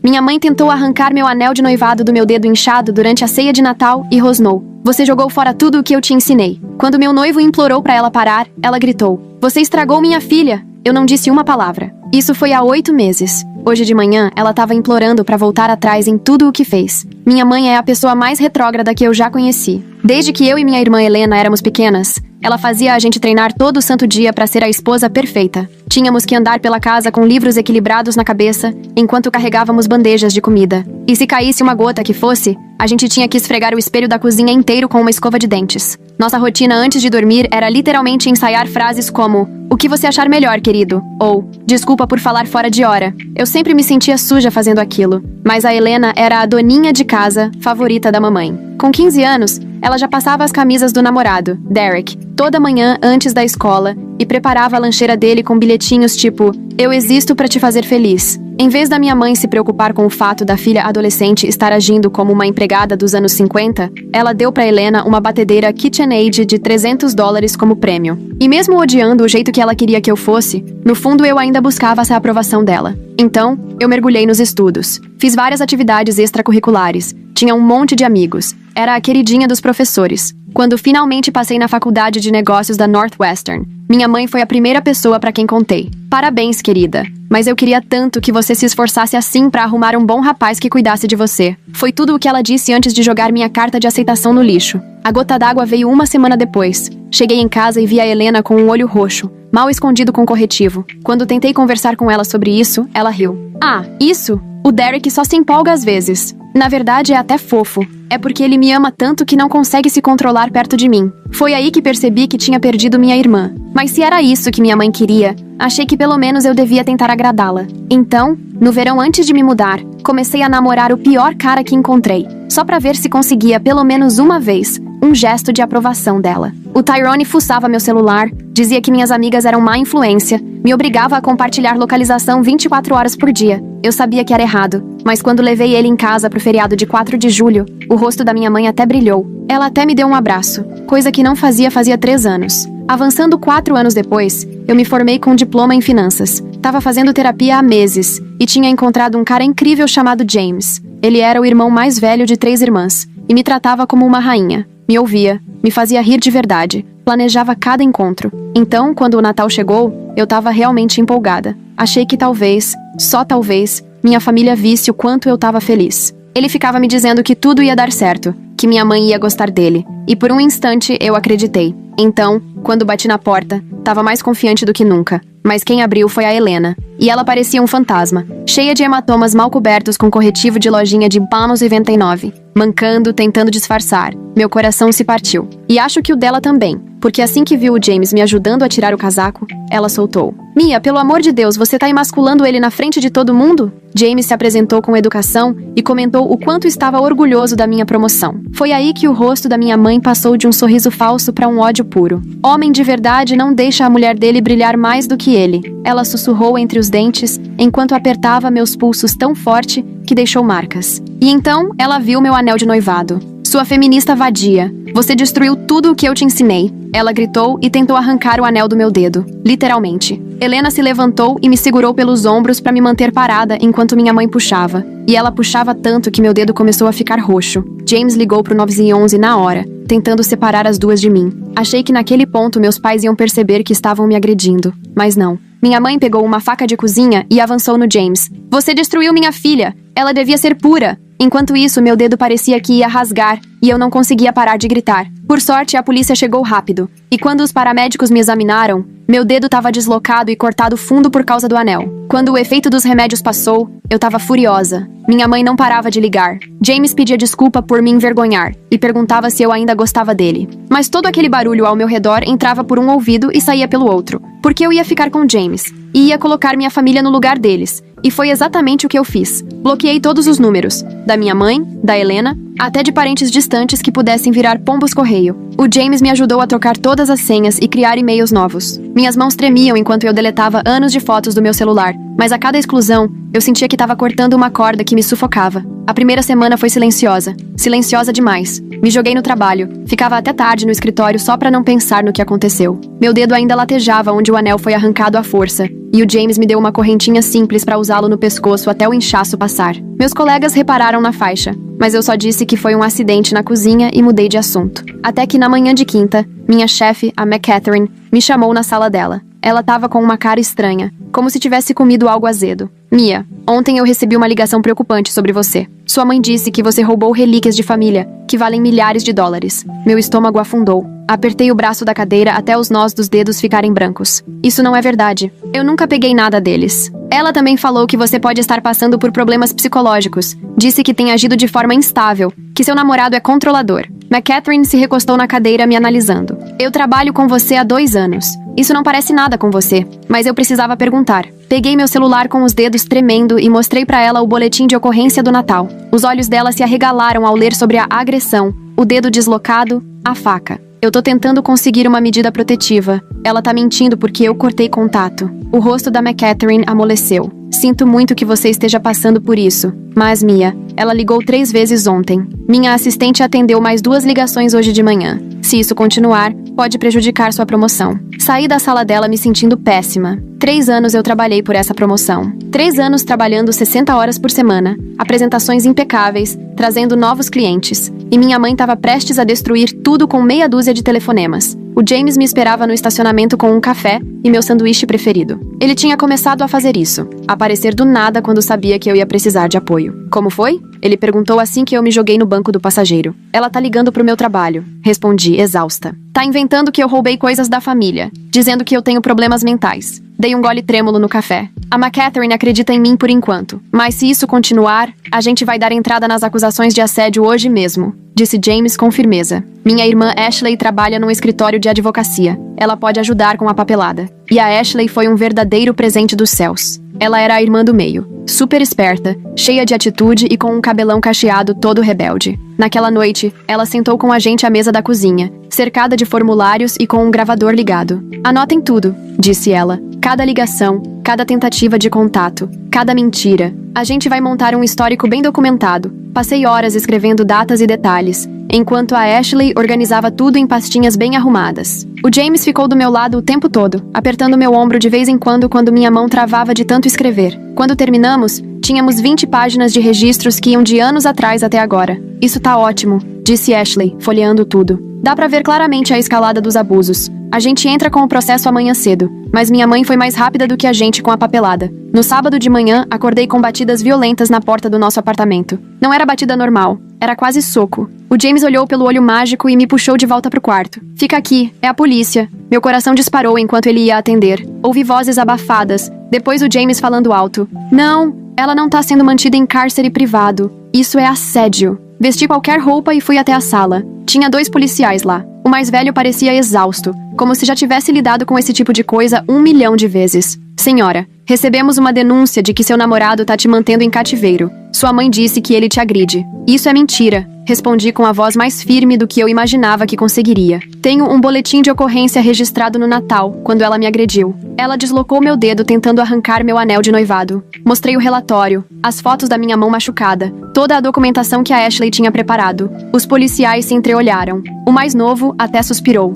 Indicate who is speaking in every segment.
Speaker 1: Minha mãe tentou arrancar meu anel de noivado do meu dedo inchado durante a ceia de Natal e rosnou: "Você jogou fora tudo o que eu te ensinei." Quando meu noivo implorou para ela parar, ela gritou: "Você estragou minha filha." Eu não disse uma palavra. Isso foi há 8 meses. Hoje de manhã, ela estava implorando para voltar atrás em tudo o que fez. Minha mãe é a pessoa mais retrógrada que eu já conheci. Desde que eu e minha irmã Helena éramos pequenas, ela fazia a gente treinar todo santo dia para ser a esposa perfeita. Tínhamos que andar pela casa com livros equilibrados na cabeça, enquanto carregávamos bandejas de comida. E se caísse uma gota que fosse, a gente tinha que esfregar o espelho da cozinha inteiro com uma escova de dentes. Nossa rotina antes de dormir era literalmente ensaiar frases como: "O que você achar melhor, querido?" Ou "Desculpa por falar fora de hora." Eu sempre me sentia suja fazendo aquilo, mas a Helena era a doninha de casa favorita da mamãe. Com 15 anos, ela já passava as camisas do namorado, Derek, toda manhã antes da escola e preparava a lancheira dele com bilhetinhos tipo: "Eu existo para te fazer feliz." Em vez da minha mãe se preocupar com o fato da filha adolescente estar agindo como uma empregada dos anos 50, ela deu para Helena uma batedeira KitchenAid de $300 como prêmio. E mesmo odiando o jeito que ela queria que eu fosse, no fundo eu ainda buscava essa aprovação dela. Então, eu mergulhei nos estudos. Fiz várias atividades extracurriculares. Tinha um monte de amigos. Era a queridinha dos professores. Quando finalmente passei na faculdade de negócios da Northwestern, minha mãe foi a primeira pessoa para quem contei: "Parabéns, querida. Mas eu queria tanto que você se esforçasse assim para arrumar um bom rapaz que cuidasse de você." Foi tudo o que ela disse antes de jogar minha carta de aceitação no lixo. A gota d'água veio uma semana depois. Cheguei em casa e vi a Helena com um olho roxo, mal escondido com corretivo. Quando tentei conversar com ela sobre isso, ela riu. "Ah, isso? O Derek só se empolga às vezes. Na verdade, é até fofo. É porque ele me ama tanto que não consegue se controlar perto de mim." Foi aí que percebi que tinha perdido minha irmã. Mas se era isso que minha mãe queria, achei que pelo menos eu devia tentar agradá-la. Então, no verão antes de me mudar, comecei a namorar o pior cara que encontrei, só pra ver se conseguia pelo menos uma vez um gesto de aprovação dela. O Tyrone fuçava meu celular, dizia que minhas amigas eram má influência, me obrigava a compartilhar localização 24 horas por dia. Eu sabia que era errado, mas quando levei ele em casa pro feriado de 4 de julho, o rosto da minha mãe até brilhou. Ela até me deu um abraço, coisa que não fazia 3 anos. Avançando 4 anos depois, eu me formei com um diploma em finanças. Tava fazendo terapia há meses e tinha encontrado um cara incrível chamado James. Ele era o irmão mais velho de 3 irmãs e me tratava como uma rainha. Me ouvia, me fazia rir de verdade, planejava cada encontro. Então, quando o Natal chegou, eu tava realmente empolgada. Achei que talvez, só talvez, minha família visse o quanto eu tava feliz. Ele ficava me dizendo que tudo ia dar certo, que minha mãe ia gostar dele. E por um instante eu acreditei. Então, quando bati na porta, tava mais confiante do que nunca. Mas quem abriu foi a Helena. E ela parecia um fantasma, cheia de hematomas mal cobertos com corretivo de lojinha de Panos 99. Mancando, tentando disfarçar. Meu coração se partiu. E acho que o dela também, porque assim que viu o James me ajudando a tirar o casaco, ela soltou: "Mia, pelo amor de Deus, você tá emasculando ele na frente de todo mundo?" James se apresentou com educação e comentou o quanto estava orgulhoso da minha promoção. Foi aí que o rosto da minha mãe passou de um sorriso falso para um ódio puro. "Homem de verdade não deixa a mulher dele brilhar mais do que ele." Ela sussurrou entre os dentes, enquanto apertava meus pulsos tão forte que deixou marcas. E então, ela viu meu anel de noivado. "Sua feminista vadia. Você destruiu tudo o que eu te ensinei." Ela gritou e tentou arrancar o anel do meu dedo. Literalmente. Helena se levantou e me segurou pelos ombros para me manter parada enquanto minha mãe puxava. E ela puxava tanto que meu dedo começou a ficar roxo. James ligou pro 911 na hora, tentando separar as duas de mim. Achei que naquele ponto meus pais iam perceber que estavam me agredindo. Mas não. Minha mãe pegou uma faca de cozinha e avançou no James. "Você destruiu minha filha. Ela devia ser pura." Enquanto isso, meu dedo parecia que ia rasgar e eu não conseguia parar de gritar. Por sorte, a polícia chegou rápido. E quando os paramédicos me examinaram, meu dedo estava deslocado e cortado fundo por causa do anel. Quando o efeito dos remédios passou, eu estava furiosa. Minha mãe não parava de ligar. James pedia desculpa por me envergonhar e perguntava se eu ainda gostava dele. Mas todo aquele barulho ao meu redor entrava por um ouvido e saía pelo outro. Porque eu ia ficar com James e ia colocar minha família no lugar deles. E foi exatamente o que eu fiz. Bloqueei todos os números, da minha mãe, da Helena, até de parentes distantes que pudessem virar pombos-correio. O James me ajudou a trocar todas as senhas e criar e-mails novos. Minhas mãos tremiam enquanto eu deletava anos de fotos do meu celular, mas a cada exclusão, eu sentia que estava cortando uma corda que me sufocava. A primeira semana foi silenciosa. Silenciosa demais. Me joguei no trabalho. Ficava até tarde no escritório só pra não pensar no que aconteceu. Meu dedo ainda latejava onde o anel foi arrancado à força. E o James me deu uma correntinha simples pra usá-lo no pescoço até o inchaço passar. Meus colegas repararam na faixa, mas eu só disse que foi um acidente na cozinha e mudei de assunto. Até que na manhã de quinta, minha chefe, a McCatherine, me chamou na sala dela. Ela tava com uma cara estranha, como se tivesse comido algo azedo. Mia, ontem eu recebi uma ligação preocupante sobre você. Sua mãe disse que você roubou relíquias de família, que valem milhares de dólares. Meu estômago afundou. Apertei o braço da cadeira até os nós dos dedos ficarem brancos. Isso não é verdade. Eu nunca peguei nada deles. Ela também falou que você pode estar passando por problemas psicológicos. Disse que tem agido de forma instável, que seu namorado é controlador. McCatherine se recostou na cadeira me analisando. Eu trabalho com você há 2 anos. Isso não parece nada com você, mas eu precisava perguntar. Peguei meu celular com os dedos tremendo e mostrei pra ela o boletim de ocorrência do Natal. Os olhos dela se arregalaram ao ler sobre a agressão, o dedo deslocado, a faca. Eu tô tentando conseguir uma medida protetiva. Ela tá mentindo porque eu cortei contato. O rosto da McCatherine amoleceu. Sinto muito que você esteja passando por isso. Mas, Mia, ela ligou 3 vezes ontem. Minha assistente atendeu mais 2 ligações hoje de manhã. Se isso continuar, pode prejudicar sua promoção. Saí da sala dela me sentindo péssima. 3 anos eu trabalhei por essa promoção. 3 anos trabalhando 60 horas por semana. Apresentações impecáveis, trazendo novos clientes. E minha mãe estava prestes a destruir tudo com meia dúzia de telefonemas. O James me esperava no estacionamento com um café e meu sanduíche preferido. Ele tinha começado a fazer isso. Aparecer do nada quando sabia que eu ia precisar de apoio. Como foi? Ele perguntou assim que eu me joguei no banco do passageiro. Ela tá ligando pro meu trabalho. Respondi, exausta. Tá inventando que eu roubei coisas da família, dizendo que eu tenho problemas mentais. Dei um gole trêmulo no café. A McCatherine acredita em mim por enquanto. Mas se isso continuar, a gente vai dar entrada nas acusações de assédio hoje mesmo, disse James com firmeza. Minha irmã Ashley trabalha num escritório de advocacia. Ela pode ajudar com a papelada. E a Ashley foi um verdadeiro presente dos céus. Ela era a irmã do meio, super esperta, cheia de atitude e com um cabelão cacheado todo rebelde. Naquela noite, ela sentou com a gente à mesa da cozinha, cercada de formulários e com um gravador ligado. Anotem tudo, disse ela. Cada ligação, cada tentativa de contato, cada mentira. A gente vai montar um histórico bem documentado. Passei horas escrevendo datas e detalhes, enquanto a Ashley organizava tudo em pastinhas bem arrumadas. O James ficou do meu lado o tempo todo, apertando meu ombro de vez em quando minha mão travava de tanto escrever. Quando terminamos, tínhamos 20 páginas de registros que iam de anos atrás até agora. Isso tá ótimo, disse Ashley, folheando tudo. Dá pra ver claramente a escalada dos abusos. A gente entra com o processo amanhã cedo, mas minha mãe foi mais rápida do que a gente com a papelada. No sábado de manhã, acordei com batidas violentas na porta do nosso apartamento. Não era batida normal, era quase soco. O James olhou pelo olho mágico e me puxou de volta pro quarto. Fica aqui, é a polícia. Meu coração disparou enquanto ele ia atender. Ouvi vozes abafadas, depois o James falando alto. Não, ela não tá sendo mantida em cárcere privado. Isso é assédio. Vesti qualquer roupa e fui até a sala. Tinha 2 policiais lá. O mais velho parecia exausto, como se já tivesse lidado com esse tipo de coisa 1 milhão de vezes. Senhora, recebemos uma denúncia de que seu namorado tá te mantendo em cativeiro. Sua mãe disse que ele te agride. Isso é mentira, respondi com a voz mais firme do que eu imaginava que conseguiria. Tenho um boletim de ocorrência registrado no Natal, quando ela me agrediu. Ela deslocou meu dedo tentando arrancar meu anel de noivado. Mostrei o relatório, as fotos da minha mão machucada, toda a documentação que a Ashley tinha preparado. Os policiais se entreolharam. O mais novo até suspirou.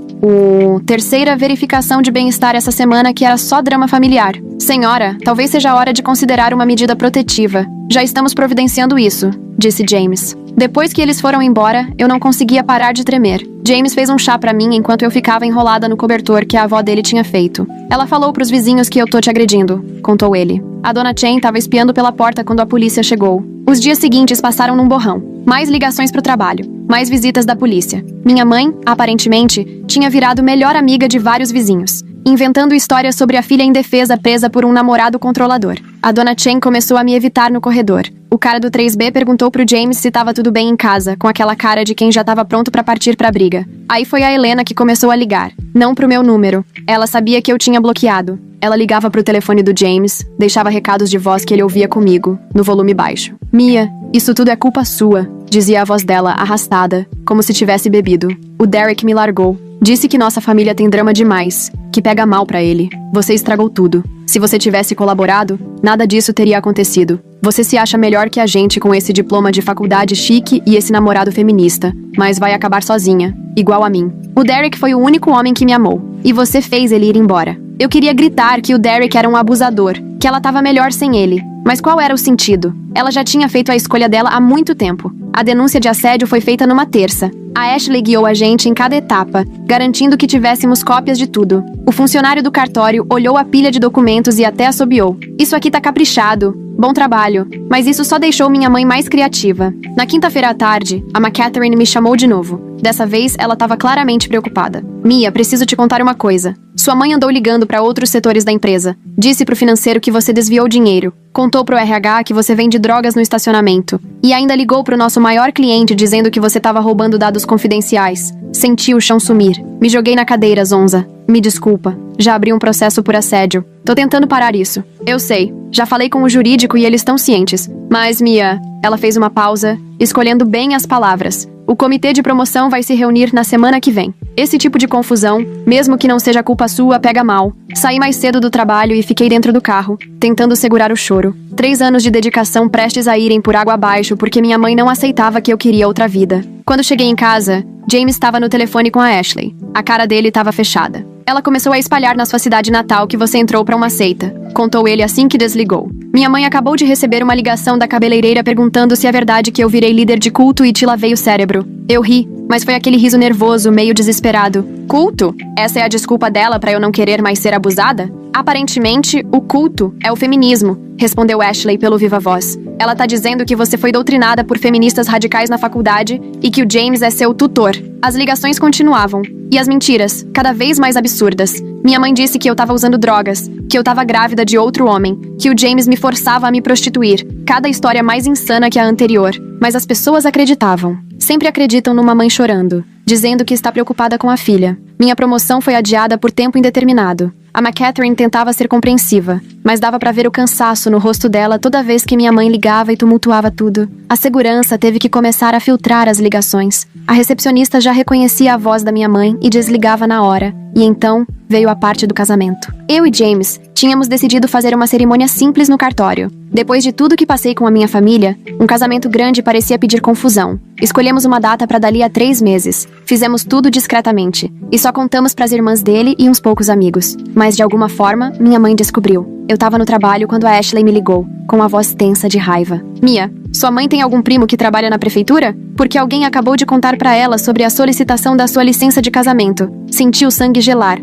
Speaker 1: Terceira verificação de bem-estar essa semana que era só drama familiar. Senhora, talvez seja a hora de considerar uma medida protetiva. Já estamos providenciando isso, disse James. Depois que eles foram embora, eu não conseguia parar de tremer. James fez um chá pra mim enquanto eu ficava enrolada no cobertor que a avó dele tinha feito. Ela falou pros vizinhos que eu tô te agredindo, contou ele. A dona Chen tava espiando pela porta quando a polícia chegou. Os dias seguintes passaram num borrão. Mais ligações pro trabalho, mais visitas da polícia. Minha mãe, aparentemente, tinha virado melhor amiga de vários vizinhos, inventando histórias sobre a filha indefesa presa por um namorado controlador. A dona Chen começou a me evitar no corredor. O cara do 3B perguntou pro James se tava tudo bem em casa, com aquela cara de quem já tava pronto pra partir pra briga. Aí foi a Helena que começou a ligar. Não pro meu número. Ela sabia que eu tinha bloqueado. Ela ligava pro telefone do James, deixava recados de voz que ele ouvia comigo, no volume baixo. Mia, isso tudo é culpa sua, dizia a voz dela, arrastada, como se tivesse bebido. O Derek me largou. Disse que nossa família tem drama demais, que pega mal pra ele. Você estragou tudo. Se você tivesse colaborado, nada disso teria acontecido. Você se acha melhor que a gente com esse diploma de faculdade chique e esse namorado feminista, mas vai acabar sozinha, igual a mim. O Derek foi o único homem que me amou, e você fez ele ir embora. Eu queria gritar que o Derek era um abusador, que ela tava melhor sem ele. Mas qual era o sentido? Ela já tinha feito a escolha dela há muito tempo. A denúncia de assédio foi feita numa terça. A Ashley guiou a gente em cada etapa, garantindo que tivéssemos cópias de tudo. O funcionário do cartório olhou a pilha de documentos e até assobiou. Isso aqui tá caprichado. Bom trabalho. Mas isso só deixou minha mãe mais criativa. Na quinta-feira à tarde, a McCatherine me chamou de novo. Dessa vez, ela estava claramente preocupada. Mia, preciso te contar uma coisa. Sua mãe andou ligando para outros setores da empresa. Disse pro financeiro que você desviou dinheiro. Contou pro RH que você vende drogas no estacionamento. E ainda ligou pro nosso maior cliente dizendo que você estava roubando dados confidenciais. Senti o chão sumir. Me joguei na cadeira, Zonza. Me desculpa. Já abri um processo por assédio. Tô tentando parar isso. Eu sei. Já falei com o jurídico e eles estão cientes. Mas, Mia... Ela fez uma pausa, escolhendo bem as palavras. O comitê de promoção vai se reunir na semana que vem. Esse tipo de confusão, mesmo que não seja culpa sua, pega mal. Saí mais cedo do trabalho e fiquei dentro do carro, tentando segurar o choro. 3 anos de dedicação prestes a irem por água abaixo porque minha mãe não aceitava que eu queria outra vida. Quando cheguei em casa, James estava no telefone com a Ashley. A cara dele estava fechada. Ela começou a espalhar na sua cidade natal que você entrou para uma seita. Contou ele assim que desligou. Minha mãe acabou de receber uma ligação da cabeleireira perguntando se é verdade que eu virei líder de culto e te lavei o cérebro. Eu ri, mas foi aquele riso nervoso, meio desesperado. Culto? Essa é a desculpa dela para eu não querer mais ser abusada? Aparentemente, o culto é o feminismo, respondeu Ashley pelo viva voz. Ela tá dizendo que você foi doutrinada por feministas radicais na faculdade e que o James é seu tutor. As ligações continuavam. E as mentiras, cada vez mais absurdas. Minha mãe disse que eu tava usando drogas, que eu tava grávida de outro homem, que o James me forçava a me prostituir. Cada história mais insana que a anterior. Mas as pessoas acreditavam. Sempre acreditam numa mãe chorando, dizendo que está preocupada com a filha. Minha promoção foi adiada por tempo indeterminado. A McCatherine tentava ser compreensiva, mas dava pra ver o cansaço no rosto dela toda vez que minha mãe ligava e tumultuava tudo. A segurança teve que começar a filtrar as ligações. A recepcionista já reconhecia a voz da minha mãe e desligava na hora. E então, veio a parte do casamento. Eu e James tínhamos decidido fazer uma cerimônia simples no cartório. Depois de tudo que passei com a minha família, um casamento grande parecia pedir confusão. Escolhemos uma data para dali a 3 meses. Fizemos tudo discretamente. E só contamos pras irmãs dele e uns poucos amigos. Mas de alguma forma, minha mãe descobriu. Eu tava no trabalho quando a Ashley me ligou, com a voz tensa de raiva. Mia, sua mãe tem algum primo que trabalha na prefeitura? Porque alguém acabou de contar pra ela sobre a solicitação da sua licença de casamento. Senti o sangue gelar.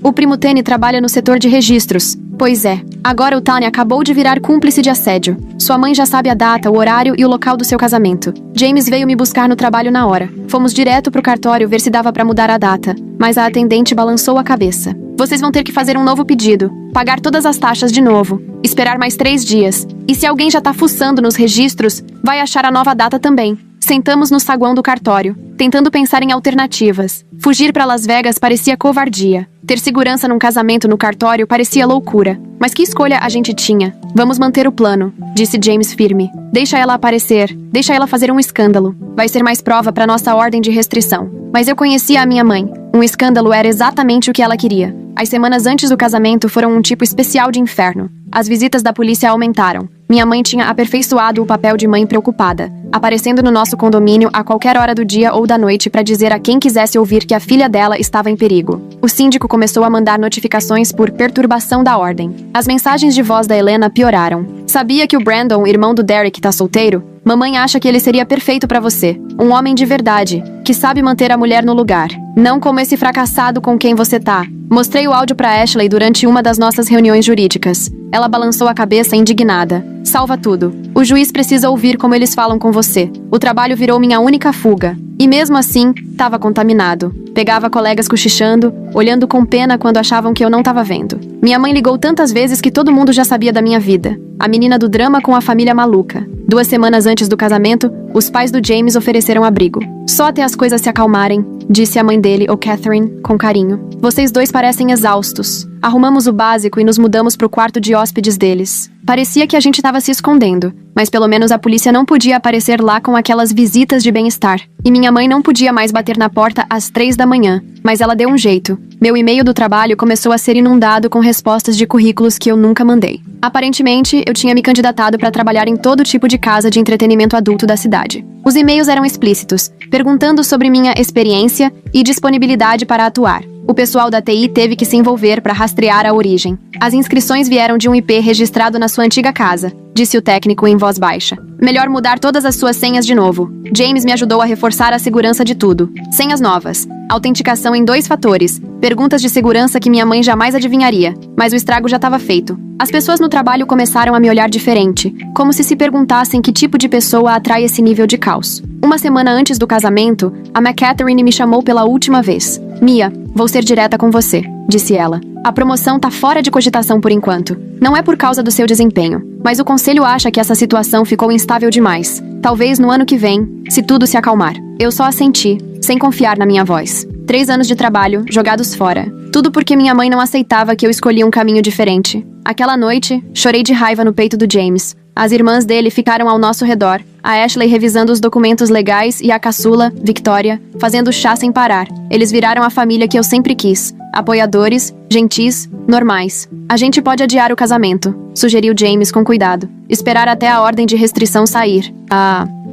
Speaker 1: O primo Tenny trabalha no setor de registros. Pois é, agora o Tanya acabou de virar cúmplice de assédio. Sua mãe já sabe a data, o horário e o local do seu casamento. James veio me buscar no trabalho na hora. Fomos direto pro cartório ver se dava pra mudar a data, mas a atendente balançou a cabeça. Vocês vão ter que fazer um novo pedido, pagar todas as taxas de novo, esperar mais 3 dias. E se alguém já tá fuçando nos registros, vai achar a nova data também. Sentamos no saguão do cartório, tentando pensar em alternativas. Fugir para Las Vegas parecia covardia. Ter segurança num casamento no cartório parecia loucura. Mas que escolha a gente tinha? Vamos manter o plano, disse James firme. Deixa ela aparecer, deixa ela fazer um escândalo. Vai ser mais prova para nossa ordem de restrição. Mas eu conhecia a minha mãe. Um escândalo era exatamente o que ela queria. As semanas antes do casamento foram um tipo especial de inferno. As visitas da polícia aumentaram. Minha mãe tinha aperfeiçoado o papel de mãe preocupada, aparecendo no nosso condomínio a qualquer hora do dia ou da noite para dizer a quem quisesse ouvir que a filha dela estava em perigo. O síndico começou a mandar notificações por perturbação da ordem. As mensagens de voz da Helena pioraram. Sabia que o Brandon, irmão do Derek, tá solteiro? Mamãe acha que ele seria perfeito pra você. Um homem de verdade, que sabe manter a mulher no lugar. Não como esse fracassado com quem você tá. Mostrei o áudio pra Ashley durante uma das nossas reuniões jurídicas. Ela balançou a cabeça indignada. Salva tudo. O juiz precisa ouvir como eles falam com você. O trabalho virou minha única fuga. E mesmo assim, tava contaminado. Pegava colegas cochichando, olhando com pena quando achavam que eu não tava vendo. Minha mãe ligou tantas vezes que todo mundo já sabia da minha vida. A menina do drama com a família maluca. 2 semanas antes do casamento, os pais do James ofereceram abrigo. Só até as coisas se acalmarem, disse a mãe dele, Catherine, com carinho. Vocês dois parecem exaustos. Arrumamos o básico e nos mudamos pro quarto de hóspedes deles. Parecia que a gente estava se escondendo, mas pelo menos a polícia não podia aparecer lá com aquelas visitas de bem-estar. E minha mãe não podia mais bater na porta às 3 da manhã, mas ela deu um jeito. Meu e-mail do trabalho começou a ser inundado com respostas de currículos que eu nunca mandei. Aparentemente, eu tinha me candidatado para trabalhar em todo tipo de casa de entretenimento adulto da cidade. Os e-mails eram explícitos, perguntando sobre minha experiência e disponibilidade para atuar. O pessoal da TI teve que se envolver para rastrear a origem. As inscrições vieram de um IP registrado na sua antiga casa, disse o técnico em voz baixa. Melhor mudar todas as suas senhas de novo. James me ajudou a reforçar a segurança de tudo. Senhas novas. Autenticação em 2 fatores. Perguntas de segurança que minha mãe jamais adivinharia. Mas o estrago já estava feito. As pessoas no trabalho começaram a me olhar diferente, como se perguntassem que tipo de pessoa atrai esse nível de caos. Uma semana antes do casamento, a McCatherine me chamou pela última vez. Mia, vou ser direta com você, disse ela. A promoção tá fora de cogitação por enquanto. Não é por causa do seu desempenho, mas o conselho acha que essa situação ficou instável demais. Talvez no ano que vem, se tudo se acalmar. Eu só assenti, sem confiar na minha voz. 3 anos de trabalho, jogados fora. Tudo porque minha mãe não aceitava que eu escolhi um caminho diferente. Aquela noite, chorei de raiva no peito do James. As irmãs dele ficaram ao nosso redor, a Ashley revisando os documentos legais e a caçula, Victoria, fazendo chá sem parar. Eles viraram a família que eu sempre quis. Apoiadores, gentis, normais. A gente pode adiar o casamento, sugeriu James com cuidado. Esperar até a ordem de restrição sair.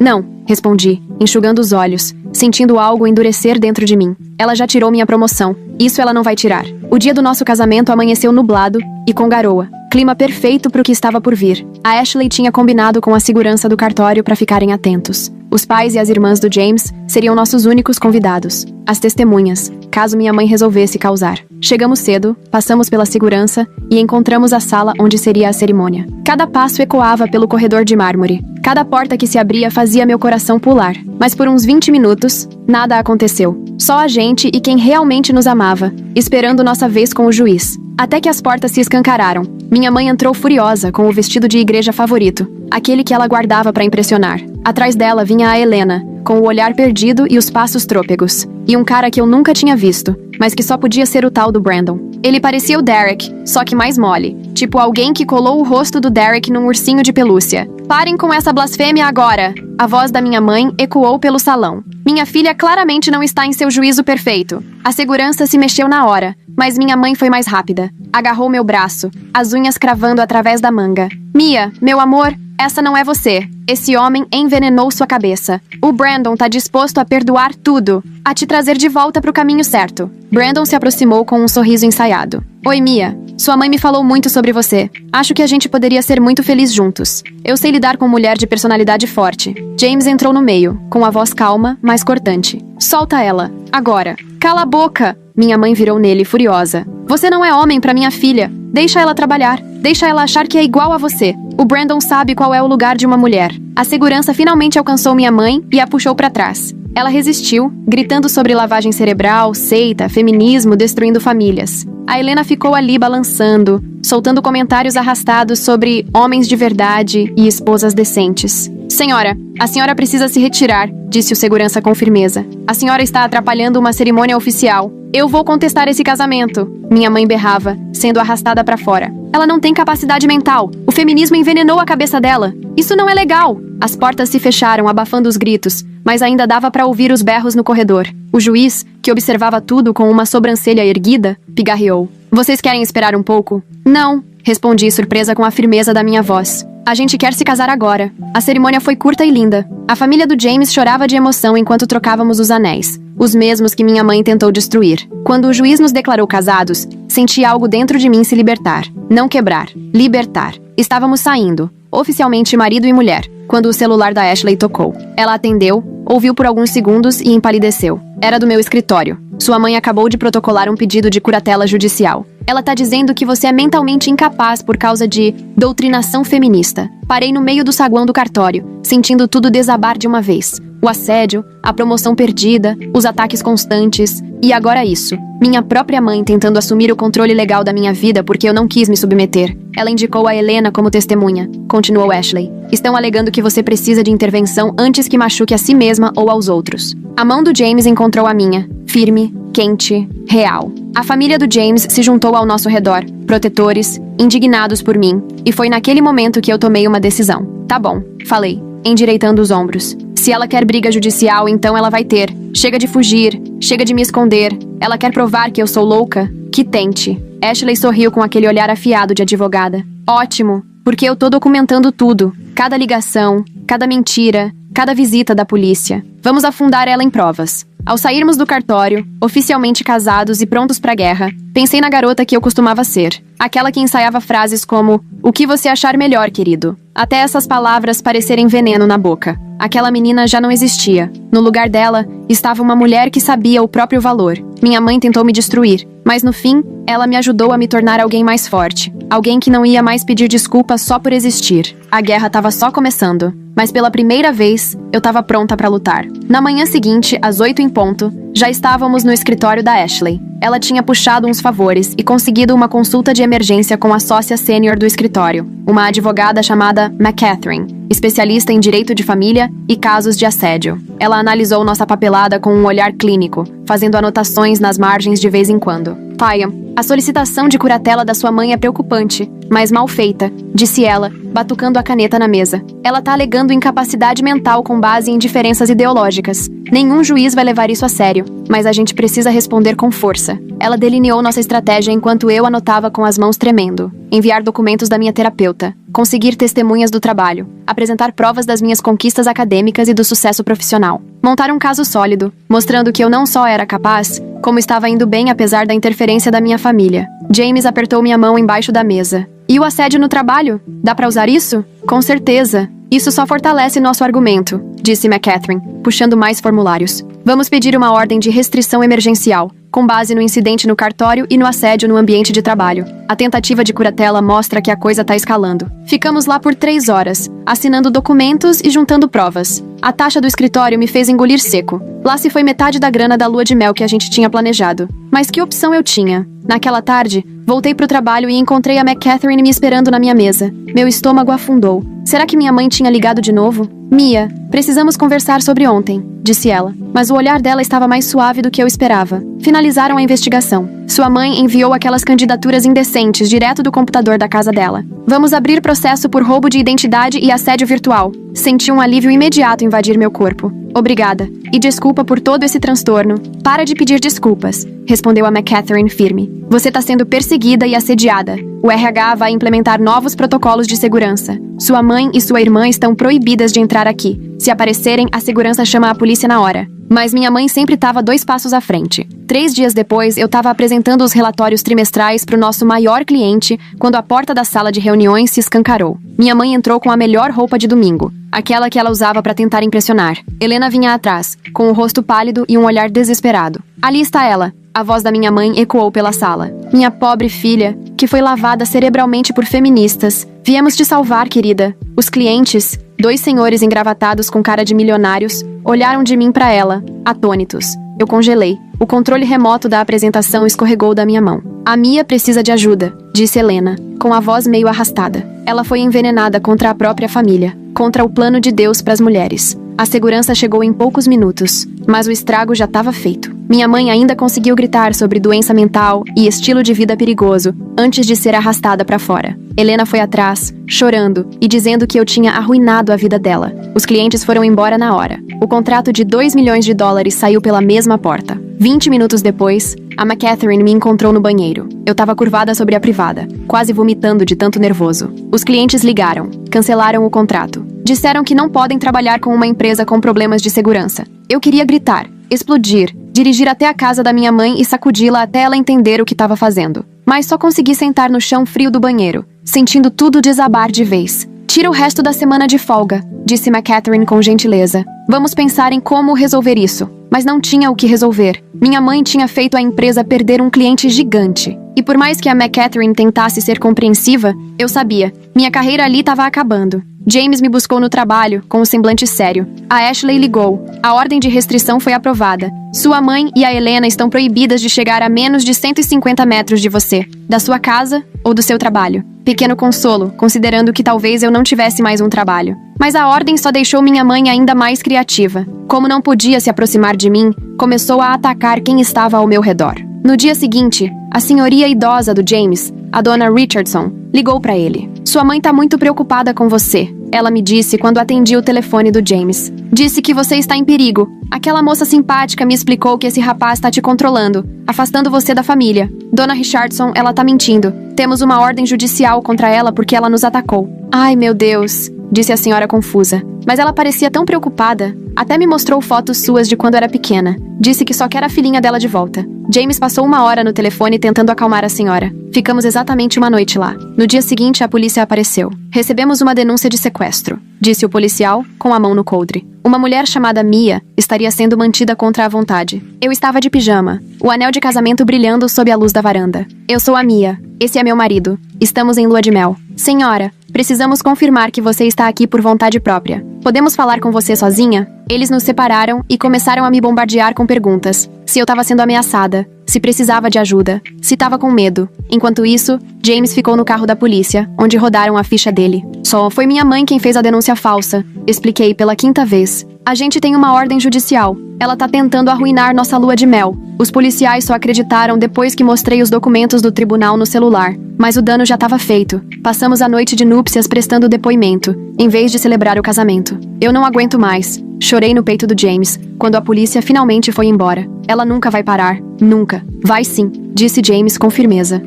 Speaker 1: Não, respondi, enxugando os olhos, sentindo algo endurecer dentro de mim. Ela já tirou minha promoção. Isso ela não vai tirar. O dia do nosso casamento amanheceu nublado e com garoa. Clima perfeito para o que estava por vir. A Ashley tinha combinado com a segurança do cartório para ficarem atentos. Os pais e as irmãs do James seriam nossos únicos convidados. As testemunhas, caso minha mãe resolvesse causar. Chegamos cedo, passamos pela segurança e encontramos a sala onde seria a cerimônia. Cada passo ecoava pelo corredor de mármore. Cada porta que se abria fazia meu coração pular. Mas por uns 20 minutos, nada aconteceu. Só a gente e quem realmente nos amava, esperando nossa vez com o juiz. Até que as portas se escancararam. Minha mãe entrou furiosa com o vestido de igreja favorito, aquele que ela guardava para impressionar. Atrás dela vinha a Helena, com o olhar perdido e os passos trôpegos. E um cara que eu nunca tinha visto, mas que só podia ser o tal do Brandon. Ele parecia o Derek, só que mais mole. Tipo alguém que colou o rosto do Derek num ursinho de pelúcia. Parem com essa blasfêmia agora! A voz da minha mãe ecoou pelo salão. Minha filha claramente não está em seu juízo perfeito. A segurança se mexeu na hora, mas minha mãe foi mais rápida. Agarrou meu braço, as unhas cravando através da manga. Mia, meu amor, essa não é você. Esse homem envenenou sua cabeça. O Brandon tá disposto a perdoar tudo, a te trazer de volta pro caminho certo. Brandon se aproximou com um sorriso ensaiado. Oi, Mia. Sua mãe me falou muito sobre você. Acho que a gente poderia ser muito feliz juntos. Eu sei lidar com mulher de personalidade forte. James entrou no meio, com a voz calma, mas cortante. Solta ela. Agora. Cala a boca! Minha mãe virou nele, furiosa. Você não é homem pra minha filha. Deixa ela trabalhar. Deixa ela achar que é igual a você. O Brandon sabe qual é o lugar de uma mulher. A segurança finalmente alcançou minha mãe e a puxou pra trás. Ela resistiu, gritando sobre lavagem cerebral, seita, feminismo, destruindo famílias. A Helena ficou ali balançando, soltando comentários arrastados sobre homens de verdade e esposas decentes. Senhora, a senhora precisa se retirar, disse o segurança com firmeza. A senhora está atrapalhando uma cerimônia oficial. Eu vou contestar esse casamento. Minha mãe berrava, sendo arrastada pra fora. Ela não tem capacidade mental. O feminismo envenenou a cabeça dela. Isso não é legal. As portas se fecharam, abafando os gritos, mas ainda dava pra ouvir os berros no corredor. O juiz, que observava tudo com uma sobrancelha erguida, pigarreou. Vocês querem esperar um pouco? Não, respondi, surpresa com a firmeza da minha voz. A gente quer se casar agora. A cerimônia foi curta e linda. A família do James chorava de emoção enquanto trocávamos os anéis, os mesmos que minha mãe tentou destruir. Quando o juiz nos declarou casados, senti algo dentro de mim se libertar. Não quebrar. Libertar. Estávamos saindo, oficialmente marido e mulher, quando o celular da Ashley tocou. Ela atendeu, ouviu por alguns segundos e empalideceu. Era do meu escritório. Sua mãe acabou de protocolar um pedido de curatela judicial. Ela tá dizendo que você é mentalmente incapaz por causa de doutrinação feminista. Parei no meio do saguão do cartório, sentindo tudo desabar de uma vez. O assédio, a promoção perdida, os ataques constantes. E agora isso. Minha própria mãe tentando assumir o controle legal da minha vida porque eu não quis me submeter. Ela indicou a Helena como testemunha. Continuou Ashley. Estão alegando que você precisa de intervenção antes que machuque a si mesma ou aos outros. A mão do James encontrou a minha, firme, quente, real. A família do James se juntou ao nosso redor, protetores, indignados por mim, e foi naquele momento que eu tomei uma decisão. Tá bom, falei, endireitando os ombros. Se ela quer briga judicial, então ela vai ter. Chega de fugir, chega de me esconder. Ela quer provar que eu sou louca? Que tente. Ashley sorriu com aquele olhar afiado de advogada. Ótimo, porque eu tô documentando tudo. Cada ligação, cada mentira, cada visita da polícia. Vamos afundar ela em provas. Ao sairmos do cartório, oficialmente casados e prontos pra guerra, pensei na garota que eu costumava ser. Aquela que ensaiava frases como, o que você achar melhor, querido? Até essas palavras parecerem veneno na boca. Aquela menina já não existia. No lugar dela, estava uma mulher que sabia o próprio valor. Minha mãe tentou me destruir, mas no fim, ela me ajudou a me tornar alguém mais forte. Alguém que não ia mais pedir desculpas só por existir. A guerra estava só começando, mas pela primeira vez, eu estava pronta para lutar. Na manhã seguinte, às 8 em ponto, já estávamos no escritório da Ashley. Ela tinha puxado uns favores e conseguido uma consulta de emergência com a sócia sênior do escritório, uma advogada chamada McCatherine, especialista em direito de família e casos de assédio. Ela analisou nossa papelada com um olhar clínico, fazendo anotações nas margens de vez em quando. Paia, a solicitação de curatela da sua mãe é preocupante, mas mal feita, disse ela, batucando a caneta na mesa. Ela tá alegando incapacidade mental com base em diferenças ideológicas. Nenhum juiz vai levar isso a sério, mas a gente precisa responder com força. Ela delineou nossa estratégia enquanto eu anotava com as mãos tremendo. Enviar documentos da minha terapeuta, conseguir testemunhas do trabalho, apresentar provas das minhas conquistas acadêmicas e do sucesso profissional. Montar um caso sólido, mostrando que eu não só era capaz, como estava indo bem apesar da interferência da minha família. James apertou minha mão embaixo da mesa. E o assédio no trabalho? Dá pra usar isso? Com certeza. Isso só fortalece nosso argumento, disse McCatherine, puxando mais formulários. Vamos pedir uma ordem de restrição emergencial, com base no incidente no cartório e no assédio no ambiente de trabalho. A tentativa de curatela mostra que a coisa tá escalando. Ficamos lá por 3 horas, assinando documentos e juntando provas. A taxa do escritório me fez engolir seco. Lá se foi metade da grana da lua de mel que a gente tinha planejado. Mas que opção eu tinha? Naquela tarde, voltei pro trabalho e encontrei a McCatherine me esperando na minha mesa. Meu estômago afundou. Será que minha mãe tinha ligado de novo? Mia, precisamos conversar sobre ontem, disse ela. Mas o olhar dela estava mais suave do que eu esperava. Finalizaram a investigação. Sua mãe enviou aquelas candidaturas indecentes direto do computador da casa dela. Vamos abrir processo por roubo de identidade e assédio virtual. Senti um alívio imediato invadir meu corpo. Obrigada. E desculpa por todo esse transtorno. Para de pedir desculpas, respondeu a McCatherine firme. Você está sendo perseguida e assediada. O RH vai implementar novos protocolos de segurança. Sua mãe e sua irmã estão proibidas de entrar aqui. Se aparecerem, a segurança chama a polícia na hora. Mas minha mãe sempre estava 2 passos à frente. 3 dias depois, eu estava apresentando os relatórios trimestrais para o nosso maior cliente quando a porta da sala de reuniões se escancarou. Minha mãe entrou com a melhor roupa de domingo, aquela que ela usava para tentar impressionar. Helena vinha atrás, com o rosto pálido e um olhar desesperado. Ali está ela. A voz da minha mãe ecoou pela sala. Minha pobre filha, que foi lavada cerebralmente por feministas. Viemos te salvar, querida. Os clientes, 2 senhores engravatados com cara de milionários, olharam de mim para ela, atônitos. Eu congelei. O controle remoto da apresentação escorregou da minha mão. A Mia precisa de ajuda, disse Helena, com a voz meio arrastada. Ela foi envenenada contra a própria família, contra o plano de Deus para as mulheres. A segurança chegou em poucos minutos, mas o estrago já estava feito. Minha mãe ainda conseguiu gritar sobre doença mental e estilo de vida perigoso antes de ser arrastada para fora. Helena foi atrás, chorando e dizendo que eu tinha arruinado a vida dela. Os clientes foram embora na hora. O contrato de $2 milhões saiu pela mesma porta. 20 minutos depois, a McCatherine me encontrou no banheiro. Eu estava curvada sobre a privada, quase vomitando de tanto nervoso. Os clientes ligaram, cancelaram o contrato. Disseram que não podem trabalhar com uma empresa com problemas de segurança. Eu queria gritar, explodir, dirigir até a casa da minha mãe e sacudi-la até ela entender o que estava fazendo. Mas só consegui sentar no chão frio do banheiro, sentindo tudo desabar de vez. Tira o resto da semana de folga, disse McCatherine com gentileza. Vamos pensar em como resolver isso. Mas não tinha o que resolver. Minha mãe tinha feito a empresa perder um cliente gigante. E por mais que a McCatherine tentasse ser compreensiva, eu sabia. Minha carreira ali estava acabando. James me buscou no trabalho, com um semblante sério. A Ashley ligou. A ordem de restrição foi aprovada. Sua mãe e a Helena estão proibidas de chegar a menos de 150 metros de você, da sua casa ou do seu trabalho. Pequeno consolo, considerando que talvez eu não tivesse mais um trabalho. Mas a ordem só deixou minha mãe ainda mais criativa. Como não podia se aproximar de mim, começou a atacar quem estava ao meu redor. No dia seguinte, a senhoria idosa do James, a dona Richardson, ligou para ele. Sua mãe tá muito preocupada com você, ela me disse quando atendi o telefone do James. Disse que você está em perigo. Aquela moça simpática me explicou que esse rapaz está te controlando, afastando você da família. Dona Richardson, ela tá mentindo. Temos uma ordem judicial contra ela porque ela nos atacou. Ai, meu Deus, disse a senhora confusa. Mas ela parecia tão preocupada. Até me mostrou fotos suas de quando era pequena. Disse que só quer a filhinha dela de volta. James passou 1 hora no telefone tentando acalmar a senhora. Ficamos exatamente 1 noite lá. No dia seguinte, a polícia apareceu. Recebemos uma denúncia de sequestro, disse o policial, com a mão no coldre. Uma mulher chamada Mia estaria sendo mantida contra a vontade. Eu estava de pijama, o anel de casamento brilhando sob a luz da varanda. Eu sou a Mia. Esse é meu marido. Estamos em lua de mel. Senhora, precisamos confirmar que você está aqui por vontade própria. Podemos falar com você sozinha? Eles nos separaram e começaram a me bombardear com perguntas. Se eu estava sendo ameaçada, se precisava de ajuda, se estava com medo. Enquanto isso, James ficou no carro da polícia, onde rodaram a ficha dele. Só foi minha mãe quem fez a denúncia falsa. Expliquei pela 5ª vez. A gente tem uma ordem judicial. Ela tá tentando arruinar nossa lua de mel. Os policiais só acreditaram depois que mostrei os documentos do tribunal no celular. Mas o dano já estava feito. Passamos a noite de núpcias prestando depoimento, em vez de celebrar o casamento. Eu não aguento mais. Chorei no peito do James, quando a polícia finalmente foi embora. Ela nunca vai parar. Nunca. Vai sim, disse James com firmeza.